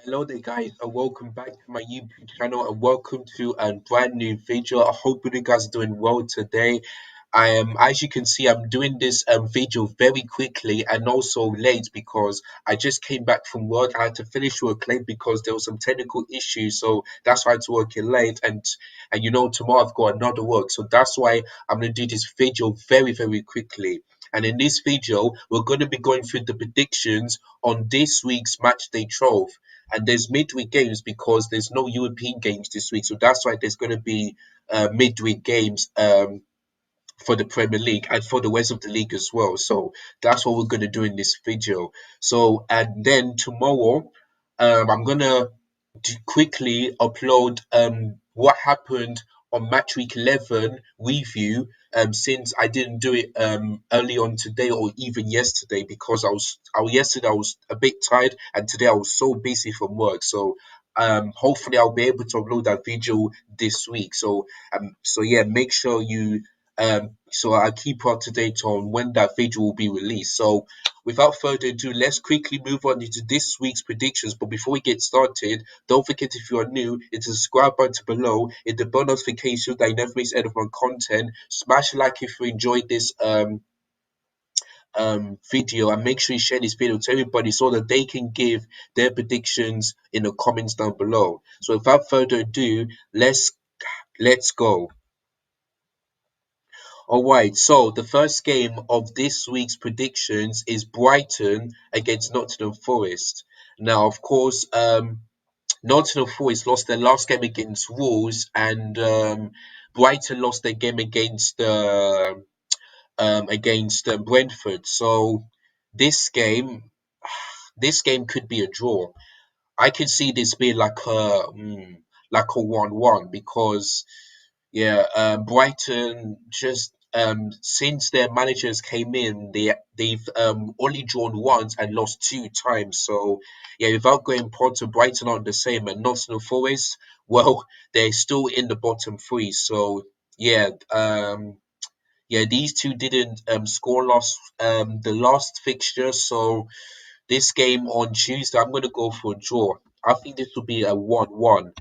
Hello there, guys, and welcome back to my YouTube channel, and welcome to a brand new video. I hope you guys are doing well today. As you can see, I'm doing this video very quickly and also late because I just came back from work. I had to finish work late because there was some technical issues, so that's why it's working late. And tomorrow I've got another work, so that's why I'm gonna do this video very quickly. And in this video, we're going to be going through the predictions on this week's match day 12. And there's midweek games because there's no European games this week, so that's why there's going to be midweek games for the Premier League and for the rest of the league as well. So that's what we're going to do in this video. So and then tomorrow, I'm gonna quickly upload what happened on match week 11 review since I didn't do it early on today or even yesterday because yesterday I was a bit tired and today I was so busy from work. So hopefully I'll be able to upload that video this week. So yeah, make sure you so I'll keep up to date on when that video will be released. So without further ado, let's quickly move on into this week's predictions. But before we get started, don't forget, if you are new, hit the subscribe button below, hit the bell notification that you never miss any of my content. Smash a like if you enjoyed this video, and make sure you share this video to everybody so that they can give their predictions in the comments down below. So without further ado, let's go. All right, so the first game of this week's predictions is Brighton against Nottingham Forest. Now, of course, Nottingham Forest lost their last game against Wolves, and Brighton lost their game against Brentford. So this game, this game could be a draw. I could see this being like a 1-1 because Brighton just since their managers came in, they've only drawn once and lost two times. So yeah, without going Potter, Brighton aren't the same, and Nottingham Forest, well, they're still in the bottom three. So yeah, these two didn't score the last fixture. So this game on Tuesday, I'm gonna go for a draw. I think this will be a 1-1.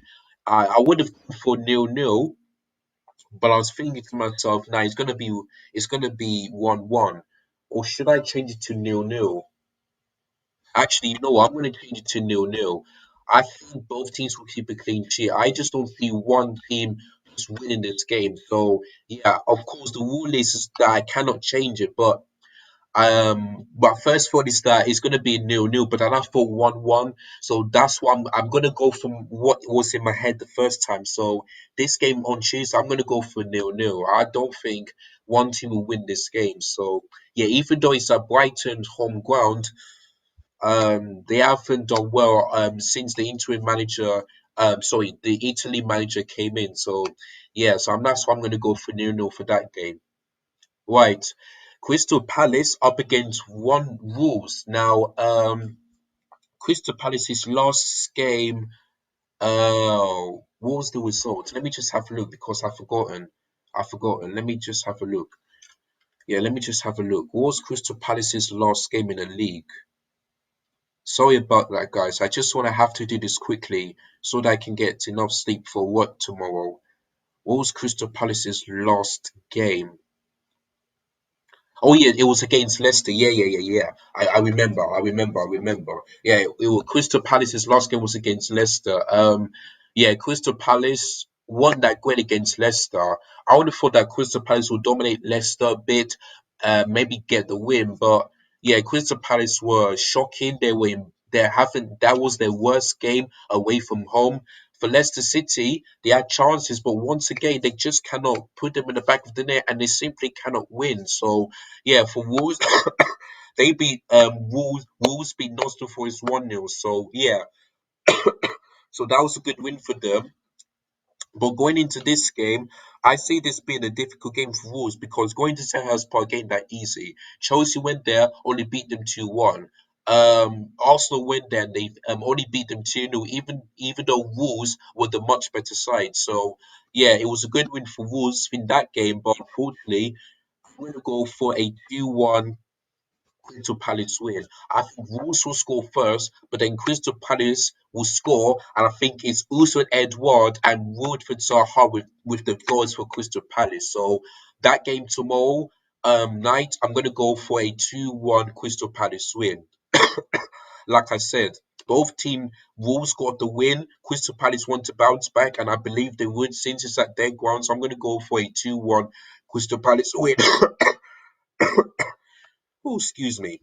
I would have gone for 0-0, but I was thinking to myself, now it's gonna be 1-1, or should I change it to 0-0? Actually, you know what? I'm gonna change it to 0-0. I think both teams will keep a clean sheet. I just don't see one team just winning this game. So yeah, of course the rule is that I cannot change it, but first thought is that it's gonna be 0-0, but then I thought 1-1. So that's why I'm gonna go from what was in my head the first time. So this game on Tuesday, I'm gonna go for 0-0. I don't think one team will win this game. So yeah, even though it's at Brighton's home ground, they haven't done well since the interim manager the Italy manager came in. So yeah, that's why I'm gonna go for 0-0 for that game. Right. Crystal Palace up against one Wolves. Now, Crystal Palace's last game, what was the result? Let me just have a look because I've forgotten. I've forgotten. Let me just have a look. Yeah, let me just have a look. What was Crystal Palace's last game in the league? Sorry about that, guys. I just want to have to do this quickly so that I can get enough sleep for work tomorrow. What was Crystal Palace's last game? Oh yeah, it was against Leicester. Yeah. I remember. I remember. Yeah, it was Crystal Palace's last game was against Leicester. Yeah, Crystal Palace won that great against Leicester. I would have thought that Crystal Palace would dominate Leicester a bit, maybe get the win. But yeah, Crystal Palace were shocking. They haven't. That was their worst game away from home. For Leicester City, they had chances, but once again, they just cannot put them in the back of the net, and they simply cannot win. So yeah, for Wolves, they beat Wolves beat Nottingham Forest 1-0. So yeah, so that was a good win for them. But going into this game, I see this being a difficult game for Wolves because going to Selhurst Park ain't that easy. Chelsea went there, only beat them 2-1. Arsenal went there and they only beat them 2-0, even though Wolves were the much better side. So yeah, it was a good win for Wolves in that game, but unfortunately, I'm going to go for a 2-1 Crystal Palace win. I think Wolves will score first, but then Crystal Palace will score, and I think it's also Edward and Woodford Zaha with the goals for Crystal Palace. So that game tomorrow night, I'm gonna go for a 2-1 Crystal Palace win. Like I said, both team Wolves got the win. Crystal Palace want to bounce back, and I believe they would since it's at their ground. So I'm gonna go for a 2-1 Crystal Palace win. Oh, excuse me.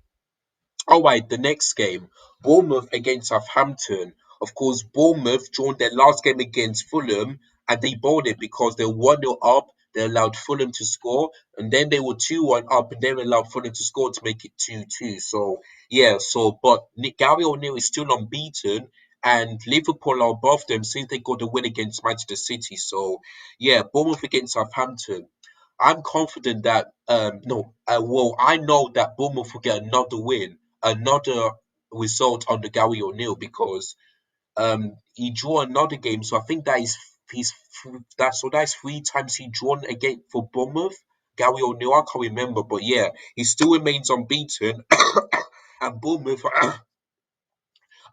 All right, the next game, Bournemouth against Southampton. Of course, Bournemouth drawn their last game against Fulham and they bowled it because they were 1-0 up. They allowed Fulham to score, and then they were 2-1 up, and then allowed Fulham to score to make it 2-2. So, yeah, but Gary O'Neill is still unbeaten, and Liverpool are above them since they got the win against Manchester City. So, yeah, Bournemouth against Southampton. I'm confident that no, well, I know that Bournemouth will get another win, another result under Gary O'Neill because he drew another game. So I think that is he's that's 3 times he drawn again for Bournemouth. Gary O'Neill, I can't remember, but yeah, he still remains unbeaten, and Bournemouth are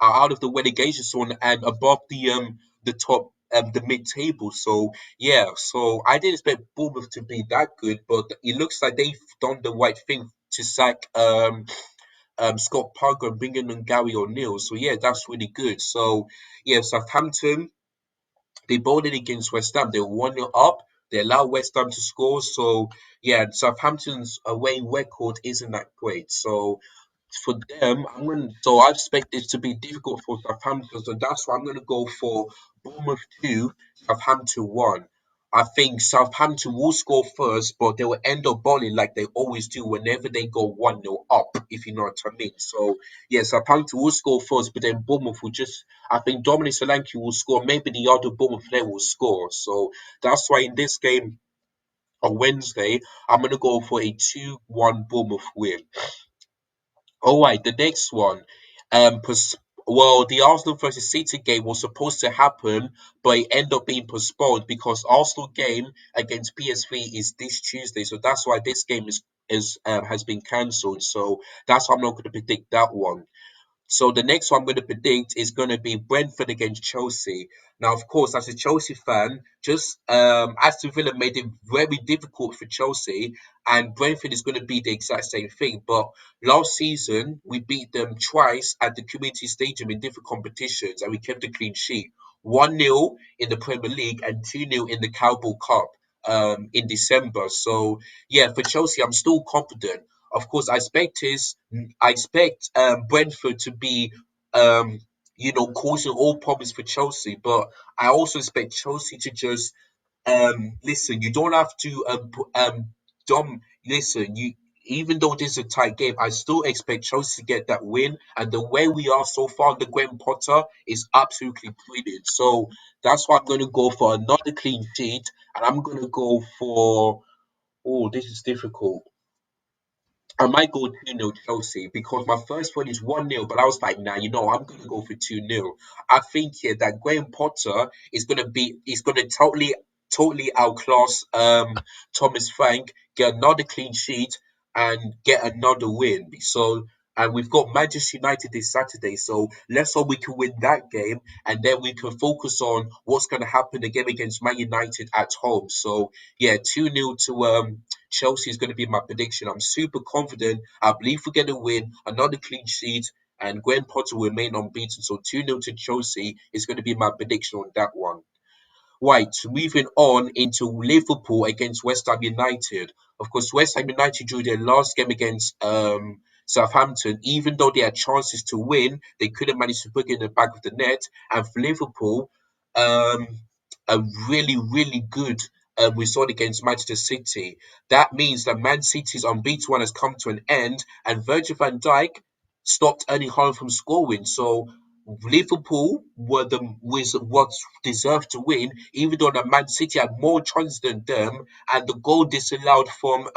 out of the relegation zone and above the top the mid table. So yeah, so I didn't expect Bournemouth to be that good, but it looks like they've done the right thing to sack Scott Parker and bringing in Gary O'Neill. So yeah, that's really good. So yeah, Southampton they bowled it against West Ham. They were 1-0 up. They allowed West Ham to score. So yeah, Southampton's away record isn't that great. So for them, so I expect it to be difficult for Southampton. So that's why I'm gonna go for Bournemouth 2, Southampton 1. I think Southampton will score first, but they will end up bowling like they always do whenever they go 1-0 up, if you know what I mean. So yeah, Southampton will score first, but then Bournemouth will just I think Dominic Solanke will score, maybe the other Bournemouth player will score. So that's why in this game on Wednesday, I'm gonna go for a 2-1 Bournemouth win. All right, the next one. Well, the Arsenal versus City game was supposed to happen, but it ended up being postponed because Arsenal game against PSV is this Tuesday. So that's why this game is has been cancelled. So that's why I'm not going to predict that one. So the next one I'm going to predict is going to be Brentford against Chelsea. Now, of course, as a Chelsea fan, just Aston Villa made it very difficult for Chelsea, and Brentford is going to be the exact same thing. But last season, we beat them twice at the Community Stadium in different competitions, and we kept a clean sheet. 1-0 in the Premier League and 2-0 in the Carabao Cup in December. So, yeah, for Chelsea, I'm still confident. Of course, I expect Brentford to be causing all problems for Chelsea, but I also expect Chelsea to just listen. You don't have to listen. You even though this is a tight game, I still expect Chelsea to get that win. And the way we are so far under Graham Potter is absolutely brilliant. So that's why I'm going to go for another clean sheet, and I'm going to go for. Oh, this is difficult. I might go 2-0 Chelsea because my first one is 1-0, but I was like, nah, I'm gonna go for 2-0. I think here that Graham Potter is gonna totally outclass Thomas Frank, get another clean sheet and get another win. So and we've got Manchester United this Saturday, so let's hope we can win that game and then we can focus on what's gonna happen again against Man United at home. So yeah, 2-0 to Chelsea is going to be my prediction. I'm super confident. I believe we're going to win another clean sheet and Graham Potter will remain unbeaten. So 2-0 to Chelsea is going to be my prediction on that one. Right, moving on into Liverpool against West Ham United. Of course, West Ham United drew their last game against Southampton. Even though they had chances to win, they couldn't manage to put it in the back of the net. And for Liverpool, um, a really good result against Manchester City. That means that Man City's unbeaten one has come to an end, and Virgil van Dijk stopped Erling Haaland from scoring. So Liverpool was what deserved to win, even though the Man City had more chances than them, and the goal disallowed from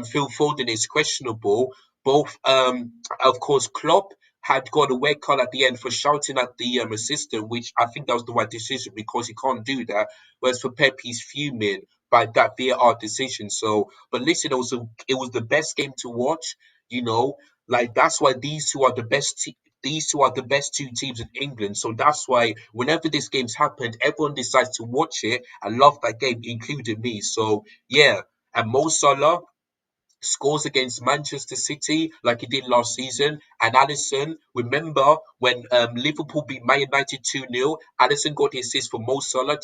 Phil Foden is questionable. Both, of course, Klopp had got a red card at the end for shouting at the assistant, which I think that was the right decision because he can't do that. Whereas for Pep, he's fuming. by that VAR decision. So, but listen, it was the best game to watch. You know, like that's why these two are the best two teams in England. So that's why whenever this game's happened, everyone decides to watch it and love that game, including me. So yeah, and Mo Salah scores against Manchester City like he did last season. And Alisson, remember when Liverpool beat Man United 2-0, Alisson got the assist for Mo Salah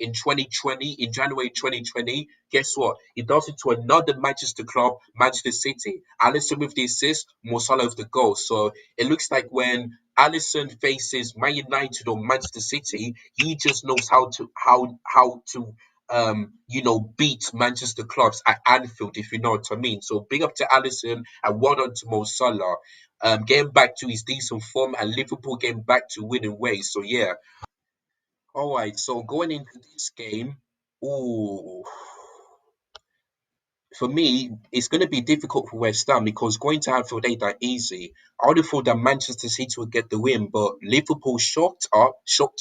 in 2020, in January 2020. Guess what? He does it to another Manchester club, Manchester City. Alisson with the assist, Mo Salah with the goal. So it looks like when Alisson faces Man United or Manchester City, he just knows how to beat Manchester clubs at Anfield, if you know what I mean. So big up to Alisson and well done to Mo Salah. Getting back to his decent form and Liverpool getting back to winning ways. So yeah. All right. So going into this game, ooh, for me, it's going to be difficult for West Ham because going to Anfield ain't that easy. I would have thought that Manchester City would get the win, but Liverpool shocked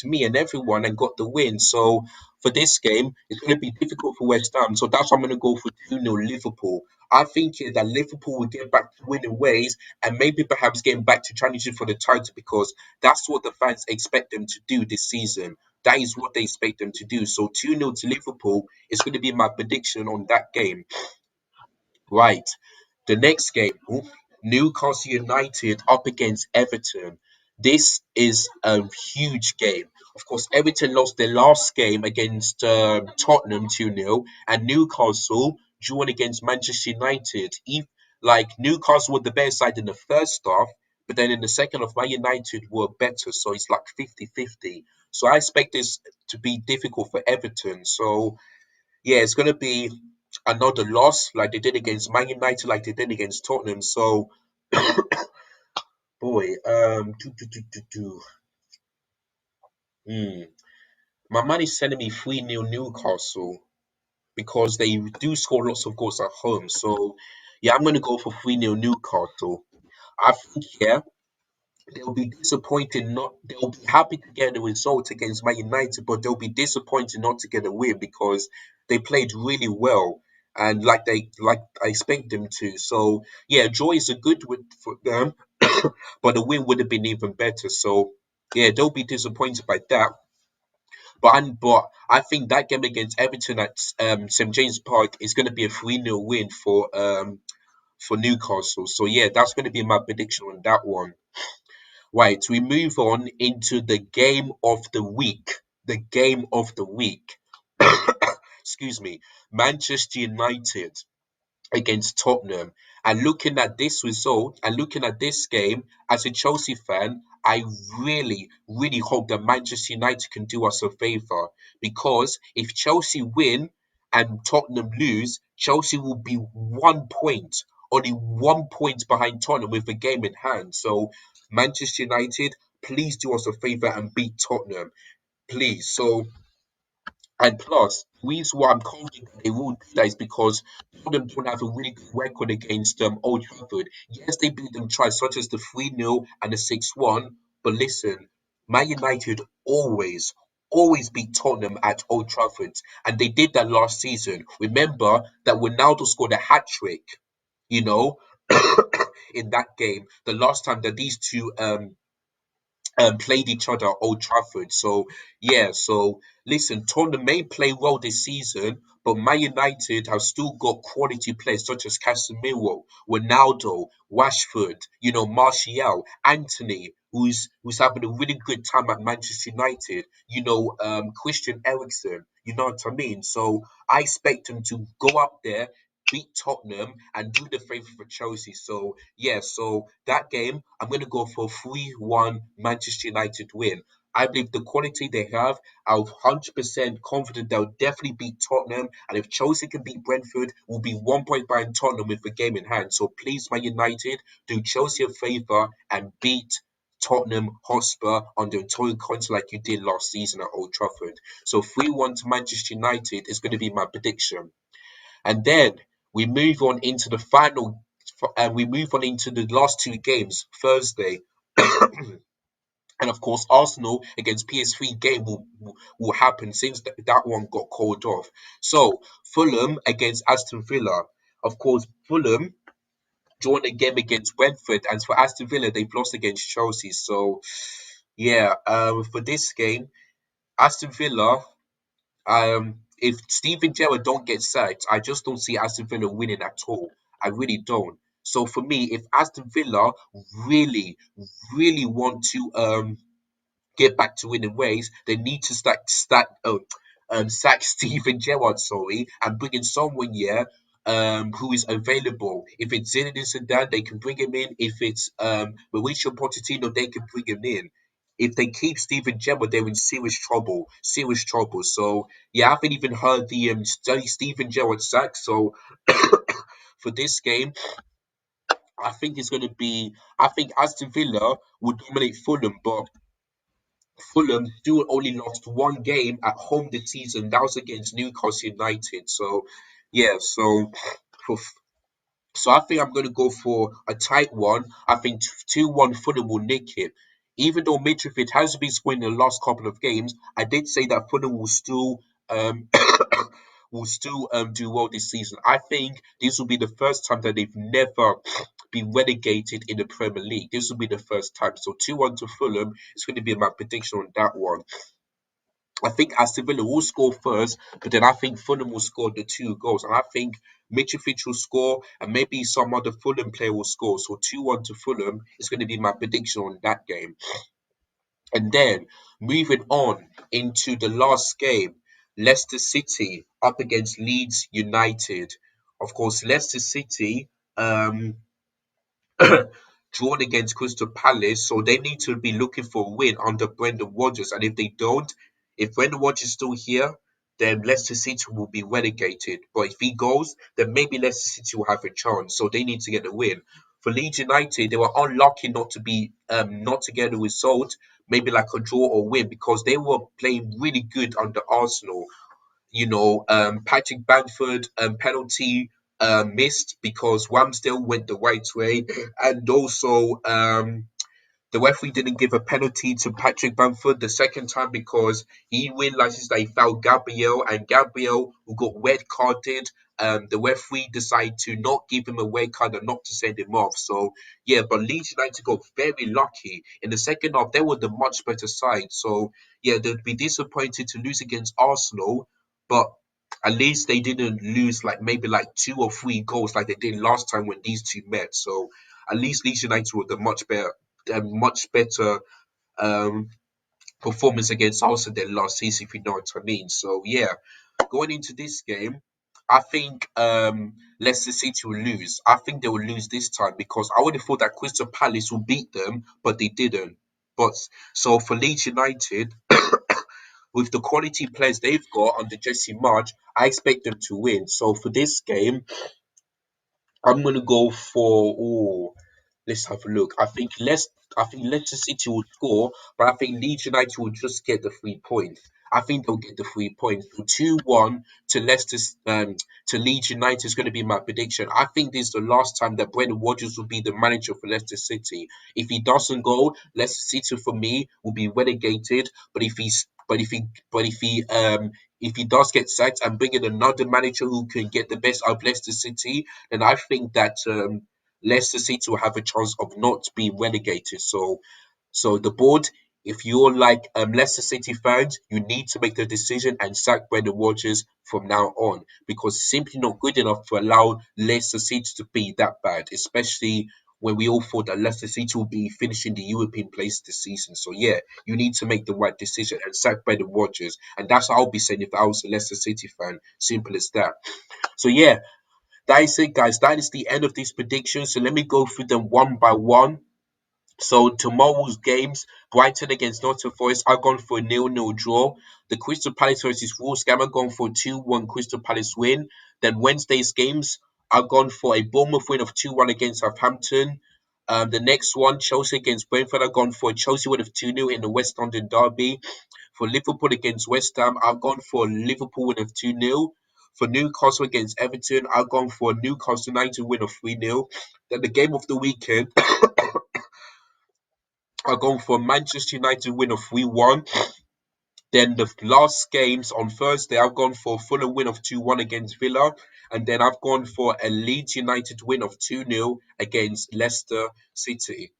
me and everyone and got the win. So for this game, it's going to be difficult for West Ham. So that's why I'm going to go for 2-0 Liverpool. I think that Liverpool will get back to winning ways and maybe perhaps getting back to challenging for the title because that's what the fans expect them to do this season. That is what they expect them to do. So 2-0 to Liverpool is going to be my prediction on that game. Right. The next game, Newcastle United up against Everton. This is a huge game. Of course, Everton lost their last game against Tottenham 2-0, and Newcastle drew against Manchester United. Like Newcastle were the better side in the first half, but then in the second half, Man United were better. So it's like 50-50. So I expect this to be difficult for Everton. So yeah, it's going to be another loss like they did against Man United, like they did against Tottenham. So, boy, hmm. My man is sending me 3-0 Newcastle because they do score lots of goals at home. So, yeah, I'm going to go for 3-0 Newcastle. I think, yeah, they'll be happy to get a result against Man United, but they'll be disappointed not to get a win because they played really well and like I expect them to. So yeah, joy is a good win for them, but the win would have been even better. So yeah, they'll be disappointed by that. But I think that game against Everton at St James Park is going to be a 3-0 win for Newcastle. So yeah, that's going to be my prediction on that one. Right, we move on into the game of the week. The game of the week. Excuse me. Manchester United against Tottenham. And looking at this result and looking at this game, as a Chelsea fan, I really, really hope that Manchester United can do us a favour. Because if Chelsea win and Tottenham lose, Chelsea will be 1 point, only 1 point behind Tottenham with the game in hand. So, Manchester United, please do us a favour and beat Tottenham. Please. So, and plus, the reason why I'm confident that they will do that is because Tottenham don't have a really good record against Old Trafford. Yes, they beat them twice, such as the 3-0 and the 6-1. But listen, Man United always beat Tottenham at Old Trafford. And they did that last season. Remember that Ronaldo scored a hat trick, you know, in that game. The last time that these two played each other at Old Trafford. So yeah, so listen, Tottenham may play well this season, but Man United have still got quality players such as Casemiro, Ronaldo, Rashford, Martial, Anthony, who's having a really good time at Manchester United. Christian Eriksen. You know what I mean? So I expect them to go up there, beat Tottenham and do the favour for Chelsea. So yeah, so that game I'm gonna go for a 3-1 Manchester United win. I believe the quality they have, I'm 100% confident they'll definitely beat Tottenham. And if Chelsea can beat Brentford, we'll be 1 point behind Tottenham with the game in hand. So please, Man United, do Chelsea a favour and beat Tottenham Hotspur on the Antonio Conte like you did last season at Old Trafford. So 3-1 to Manchester United is going to be my prediction. And then we move on into the final, and we move on into the last two games Thursday. And of course, Arsenal against PSV game will happen since that one got called off. So Fulham against Aston Villa. Of course, Fulham drawn a game against Brentford, and for Aston Villa, they've lost against Chelsea. So yeah, for this game, Aston Villa, if Steven Gerrard don't get sacked, I just don't see Aston Villa winning at all. I really don't. So for me, if Aston Villa really, really want to get back to winning ways, they need to sack Steven Gerrard, sorry, and bring in someone, yeah, who is available. If it's Zinedine Zidane, they can bring him in. If it's Mauricio Pochettino, they can bring him in. If they keep Steven Gerrard, they're in serious trouble, serious trouble. So yeah, I haven't even heard the Steven Gerrard sack. So for this game, I think it's going to be. I think Aston Villa will dominate Fulham, but Fulham still only lost one game at home this season. That was against Newcastle United. So, yeah. For so I think I'm going to go for a tight one. I think 2-1 Fulham will nick it. Even though Mitrovic has been scoring in the last couple of games, I did say that Fulham will still do well this season. I think this will be the first time that they've never been relegated in the Premier League. This will be the first time. So 2-1 to Fulham is going to be my prediction on that one. I think Aston Villa will score first, but then I think Fulham will score the two goals. And I think Mitrovic will score, and maybe some other Fulham player will score. So 2-1 to Fulham is going to be my prediction on that game. And then moving on into the last game, Leicester City up against Leeds United. Of course, Leicester City drawn against Crystal Palace, so they need to be looking for a win under Brendan Rodgers. And if they don't, if Brendan Rodgers is still here, then Leicester City will be relegated. But if he goes, then maybe Leicester City will have a chance. So they need to get a win. For Leeds United, they were unlucky not to be not to get a result, maybe like a draw or win, because they were playing really good under Arsenal. Patrick Bamford penalty missed because Ramsdale went the right way, and also the referee didn't give a penalty to Patrick Bamford the second time because he realizes that he fouled Gabriel, and Gabriel, who got red carded, the referee decided to not give him a red card and not to send him off. So yeah, but Leeds United got very lucky in the second half. They were the much better side. So yeah, they'd be disappointed to lose against Arsenal, but at least they didn't lose like maybe like 2 or 3 goals like they did last time when these two met. So at least Leeds United were the much better um, performance against Arsenal than last season, if you know what I mean. So yeah, going into this game, I think Leicester City will lose. I think they will lose this time because I would have thought that Crystal Palace will beat them, but they didn't. But so for Leeds United, with the quality players they've got under Jesse March, I expect them to win. So for this game, I'm gonna go for. Oh, let's have a look. I think Leicester City will score, but I think Leeds United will just get the 3 points. I think they'll get the 3 points. So 2-1 to to Leeds United is going to be my prediction. I think this is the last time that Brendan Rodgers will be the manager for Leicester City. If he doesn't go, Leicester City for me will be relegated. But if he does get sacked and bring in another manager who can get the best out of Leicester City, then I think that Leicester City will have a chance of not being relegated. So the board, if you're like Leicester City fans, you need to make the decision and sack Brendan Rodgers from now on because it's simply not good enough to allow Leicester City to be that bad, especially when we all thought that Leicester City will be finishing the European place this season. So yeah, you need to make the right decision and sack Brendan Rodgers, and that's what I'll be saying if I was a Leicester City fan. Simple as that. So yeah, that is it, guys. That is the end of these predictions. So let me go through them one by one. So tomorrow's games, Brighton against Nottingham Forest, I've gone for a 0-0 draw. The Crystal Palace versus Wolves game, I've gone for a 2-1 Crystal Palace win. Then Wednesday's games, I've gone for a Bournemouth win of 2-1 against Southampton. The next one, Chelsea against Brentford, I've gone for a Chelsea win of 2-0 in the West London derby. For Liverpool against West Ham, I've gone for a Liverpool win of 2-0. For Newcastle against Everton, I've gone for a Newcastle United win of 3-0. Then the game of the weekend, I'm going for a Manchester United win of 3-1. Then the last games on Thursday, I've gone for a Fulham win of 2-1 against Villa. And then I've gone for a Leeds United win of 2-0 against Leicester City.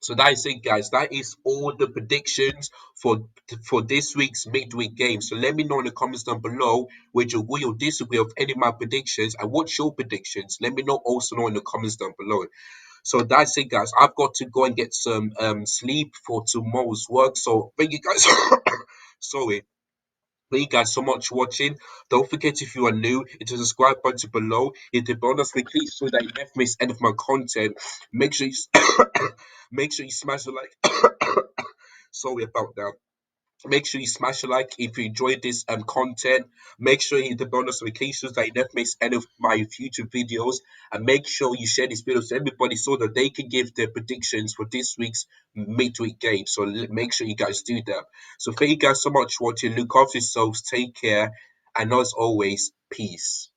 So that is it, guys. That is all the predictions for this week's midweek game. So let me know in the comments down below which you agree or disagree of any of my predictions and what's your predictions. Let me know also know in the comments down below. So that's it, guys. I've got to go and get some sleep for tomorrow's work. So thank you guys. Sorry. Thank you guys so much for watching. Don't forget if you are new, hit the subscribe button below. Hit the bonus notification so that you never miss any of my content. Make sure you make sure you smash the like. Sorry about that. Make sure you smash a like if you enjoyed this content. Make sure you hit the bonus notifications that you never miss any of my future videos. And make sure you share this video to everybody so that they can give their predictions for this week's midweek game. So make sure you guys do that. So thank you guys so much for watching. Look after yourselves. Take care. And as always, peace.